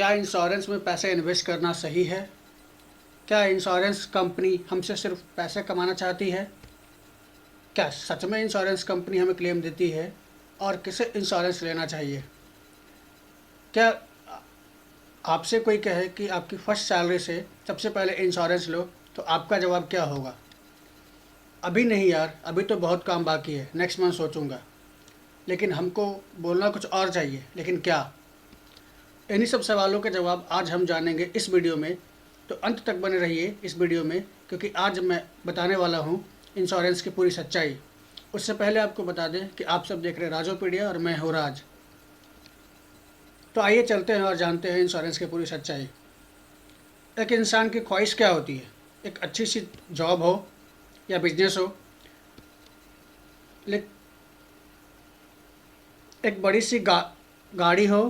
क्या इंश्योरेंस में पैसे इन्वेस्ट करना सही है? क्या इंश्योरेंस कंपनी हमसे सिर्फ पैसे कमाना चाहती है? क्या सच में इंश्योरेंस कंपनी हमें क्लेम देती है? और किसे इंश्योरेंस लेना चाहिए? क्या आपसे कोई कहे कि आपकी फर्स्ट सैलरी से सबसे पहले इंश्योरेंस लो, तो आपका जवाब क्या होगा? अभी नहीं यार, अभी तो बहुत काम बाकी है, नेक्स्ट मंथ सोचूंगा। लेकिन हमको बोलना कुछ और चाहिए, लेकिन क्या? इन्हीं सब सवालों के जवाब आज हम जानेंगे इस वीडियो में। तो अंत तक बने रहिए इस वीडियो में, क्योंकि आज मैं बताने वाला हूँ इंश्योरेंस की पूरी सच्चाई। उससे पहले आपको बता दें कि आप सब देख रहे हैं राजोपीडिया और मैं हूँ राज। तो आइए चलते हैं और जानते हैं इंश्योरेंस की पूरी सच्चाई। एक इंसान की ख्वाहिश क्या होती है? एक अच्छी सी जॉब हो या बिजनेस हो, ले एक बड़ी सी गाड़ी हो,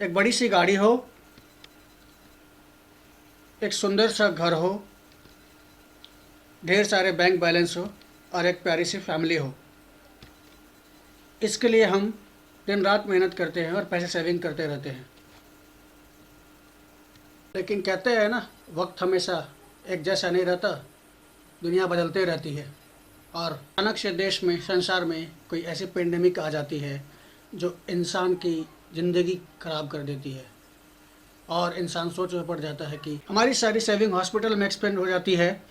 एक बड़ी सी गाड़ी हो, एक सुंदर सा घर हो, ढेर सारे बैंक बैलेंस हो और एक प्यारी सी फैमिली हो। इसके लिए हम दिन रात मेहनत करते हैं और पैसे सेविंग करते रहते हैं। लेकिन कहते हैं ना, वक्त हमेशा एक जैसा नहीं रहता, दुनिया बदलते रहती है। और अचानक से देश में, संसार में कोई ऐसी पेंडेमिक आ जाती है जो इंसान की ज़िंदगी ख़राब कर देती है। और इंसान सोच में पड़ जाता है कि हमारी सारी सेविंग हॉस्पिटल में एक्सपेंड हो जाती है,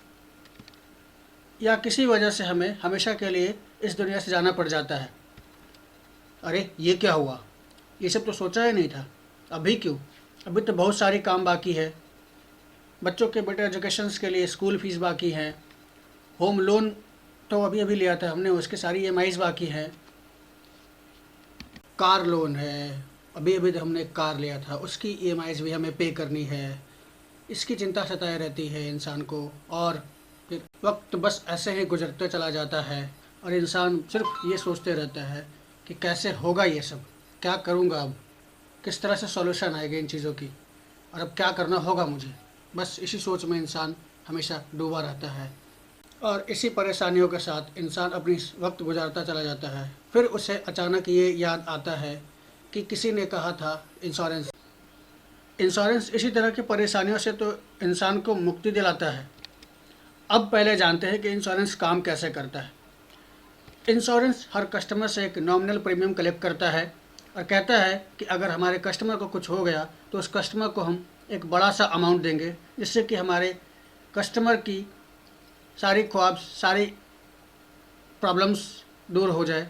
या किसी वजह से हमें हमेशा के लिए इस दुनिया से जाना पड़ जाता है। अरे ये क्या हुआ? ये सब तो सोचा ही नहीं था। अभी क्यों? अभी तो बहुत सारी काम बाकी है। बच्चों के बेटर एजुकेशंस के लिए स्कूल फीस बाकी है। होम लोन तो अभी अभी लिया था हमने, उसके सारी ईएमआईज बाकी हैं। कार लोन है, अभी अभी तो हमने एक कार लिया था, उसकी ईएमआईज भी हमें पे करनी है। इसकी चिंता सताए रहती है इंसान को। और फिर वक्त बस ऐसे ही गुजरते चला जाता है और इंसान सिर्फ ये सोचते रहता है कि कैसे होगा ये सब, क्या करूँगा अब, किस तरह से सॉल्यूशन आएगा इन चीज़ों की, और अब क्या करना होगा मुझे। बस इसी सोच में इंसान हमेशा डूबा रहता है और इसी परेशानियों के साथ इंसान अपनी वक्त गुजारता चला जाता है। फिर उसे अचानक ये याद आता है कि किसी ने कहा था इंश्योरेंस इंश्योरेंस इसी तरह की परेशानियों से तो इंसान को मुक्ति दिलाता है। अब पहले जानते हैं कि इंश्योरेंस काम कैसे करता है। इंश्योरेंस हर कस्टमर से एक नॉमिनल प्रीमियम कलेक्ट करता है और कहता है कि अगर हमारे कस्टमर को कुछ हो गया तो उस कस्टमर को हम एक बड़ा सा अमाउंट देंगे, जिससे कि हमारे कस्टमर की सारी ख्वाब, सारी प्रॉब्लम्स दूर हो जाए।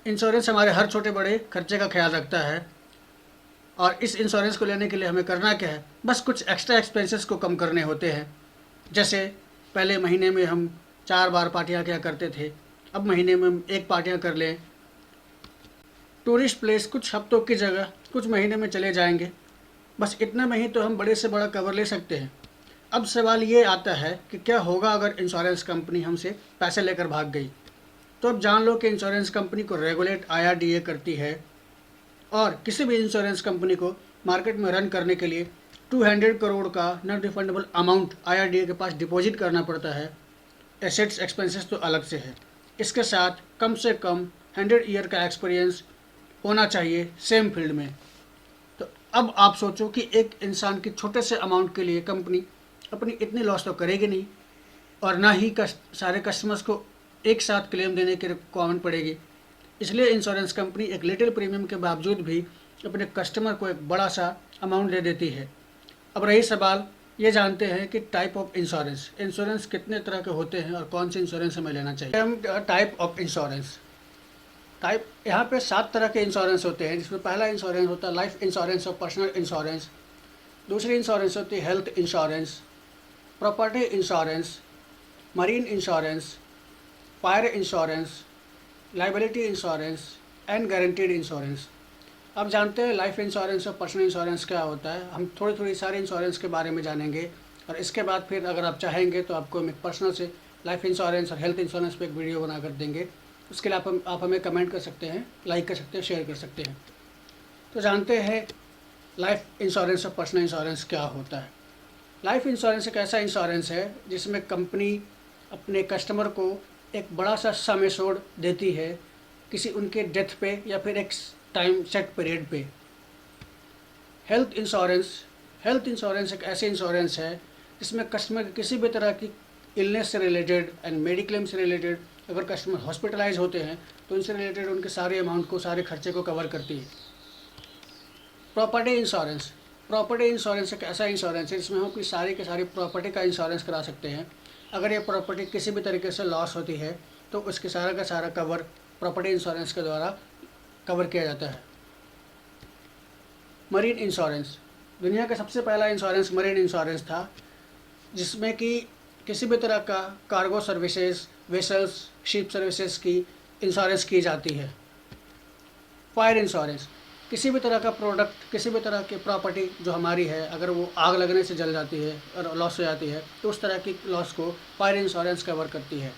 इंश्योरेंस हमारे हर छोटे बड़े खर्चे का ख्याल रखता है। और इस इंश्योरेंस को लेने के लिए हमें करना क्या है? बस कुछ एक्स्ट्रा एक्सपेंसेस को कम करने होते हैं। जैसे पहले महीने में हम 4 बार पार्टियां किया करते थे, अब महीने में हम 1 पार्टियां कर लें। टूरिस्ट प्लेस कुछ हफ्तों की जगह कुछ महीने में चले जाएंगे। बस इतने में ही तो हम बड़े से बड़ा कवर ले सकते हैं। अब सवाल ये आता है कि क्या होगा अगर इंश्योरेंस कंपनी हमसे पैसे लेकर भाग गई? तो अब जान लो कि इंश्योरेंस कंपनी को रेगुलेट आईआरडीए करती है, और किसी भी इंश्योरेंस कंपनी को मार्केट में रन करने के लिए 200 करोड़ का नॉन रिफंडेबल अमाउंट आईआरडीए के पास डिपॉजिट करना पड़ता है। एसेट्स एक्सपेंसेस तो अलग से है। इसके साथ कम से कम 100 ईयर का एक्सपीरियंस होना चाहिए सेम फील्ड में। तो अब आप सोचो कि एक इंसान की छोटे से अमाउंट के लिए कंपनी अपनी इतनी लॉस तो करेगी नहीं, और ना ही सारे कस्टमर्स को एक साथ क्लेम देने की रिक्वायरमेंट पड़ेगी। इसलिए इंश्योरेंस कंपनी एक लिटिल प्रीमियम के बावजूद भी अपने कस्टमर को एक बड़ा सा अमाउंट दे देती है। अब रही सवाल, ये जानते हैं कि टाइप ऑफ इंश्योरेंस इंश्योरेंस कितने तरह के होते हैं और कौन से इंश्योरेंस हमें लेना चाहिए। टाइप ऑफ इंश्योरेंस, टाइप यहाँ पे 7 तरह के इंश्योरेंस होते हैं, जिसमें पहला इंश्योरेंस होता है लाइफ इंश्योरेंस और पर्सनल इंश्योरेंस। दूसरी इंश्योरेंस होती है health insurance, property insurance, marine insurance, fire insurance, liability insurance and guaranteed insurance. अब जानते हैं लाइफ इंश्योरेंस और पर्सनल इंश्योरेंस क्या होता है। हम थोड़ी थोड़ी सारे इंश्योरेंस के बारे में जानेंगे, और इसके बाद फिर अगर आप चाहेंगे तो आपको हम एक पर्सनल से लाइफ इंश्योरेंस और हेल्थ इंश्योरेंस पे एक वीडियो बना कर देंगे। उसके लिए आप हमें कमेंट कर सकते हैं, लाइक कर सकते हैं, शेयर कर सकते हैं। तो जानते हैं लाइफ इंश्योरेंस और पर्सनल इंश्योरेंस क्या होता है। लाइफ इंश्योरेंस एक ऐसा इंश्योरेंस है जिसमें कंपनी अपने कस्टमर को एक बड़ा सा सम एश्योर्ड देती है किसी उनके डेथ पे या फिर एक टाइम सेट पीरियड पे। हेल्थ इंश्योरेंस एक ऐसे इंश्योरेंस है जिसमें कस्टमर की किसी भी तरह की इलनेस से रिलेटेड एंड मेडिक्लेम से रिलेटेड, अगर कस्टमर हॉस्पिटलाइज होते हैं तो उनसे रिलेटेड उनके सारे अमाउंट को, सारे खर्चे को कवर करती है। प्रॉपर्टी इंश्योरेंस एक ऐसा इंश्योरेंस है जिसमें हम अपनी सारी की सारी प्रॉपर्टी का इंश्योरेंस करा सकते हैं। अगर ये प्रॉपर्टी किसी भी तरीके से लॉस होती है तो उसके सारा का सारा कवर प्रॉपर्टी इंश्योरेंस के द्वारा कवर किया जाता है। मरीन इंश्योरेंस, दुनिया का सबसे पहला इंश्योरेंस मरीन इंश्योरेंस था, जिसमें कि किसी भी तरह का cargo services, vessels, ship services की इंश्योरेंस की जाती है। फायर इंश्योरेंस, किसी भी तरह का प्रोडक्ट, किसी भी तरह की प्रॉपर्टी जो हमारी है, अगर वो आग लगने से जल जाती है और लॉस हो जाती है तो उस तरह की लॉस को फायर इंश्योरेंस कवर करती है।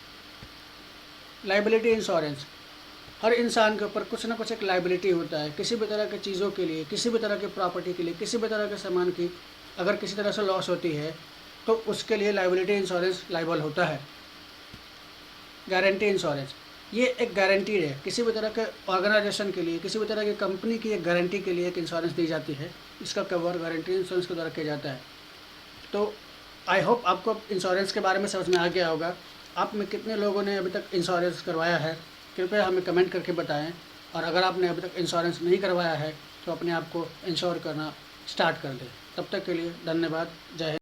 लाइबिलिटी इंश्योरेंस, हर इंसान के ऊपर कुछ ना कुछ एक लाइबिलिटी होता है, किसी भी तरह की चीज़ों के लिए, किसी भी तरह की प्रॉपर्टी के लिए, किसी भी तरह के सामान की अगर किसी तरह से लॉस होती है तो उसके लिए लाइबिलिटी इंश्योरेंस लाइबल होता है। गारंटी इंश्योरेंस, ये एक गारंटीड है, किसी भी तरह के ऑर्गेनाइजेशन के लिए, किसी भी तरह की कंपनी की एक गारंटी के लिए एक इंश्योरेंस दी जाती है, इसका कवर गारंटी इंश्योरेंस के द्वारा किया जाता है। तो आई होप आपको इंश्योरेंस के बारे में समझ में आ गया होगा। आप में कितने लोगों ने अभी तक इंश्योरेंस करवाया है, कृपया हमें कमेंट करके बताएं। और अगर आपने अभी तक इंश्योरेंस नहीं करवाया है तो अपने आप को इंश्योर करना स्टार्ट कर दें। तब तक के लिए धन्यवाद। जय हिंद।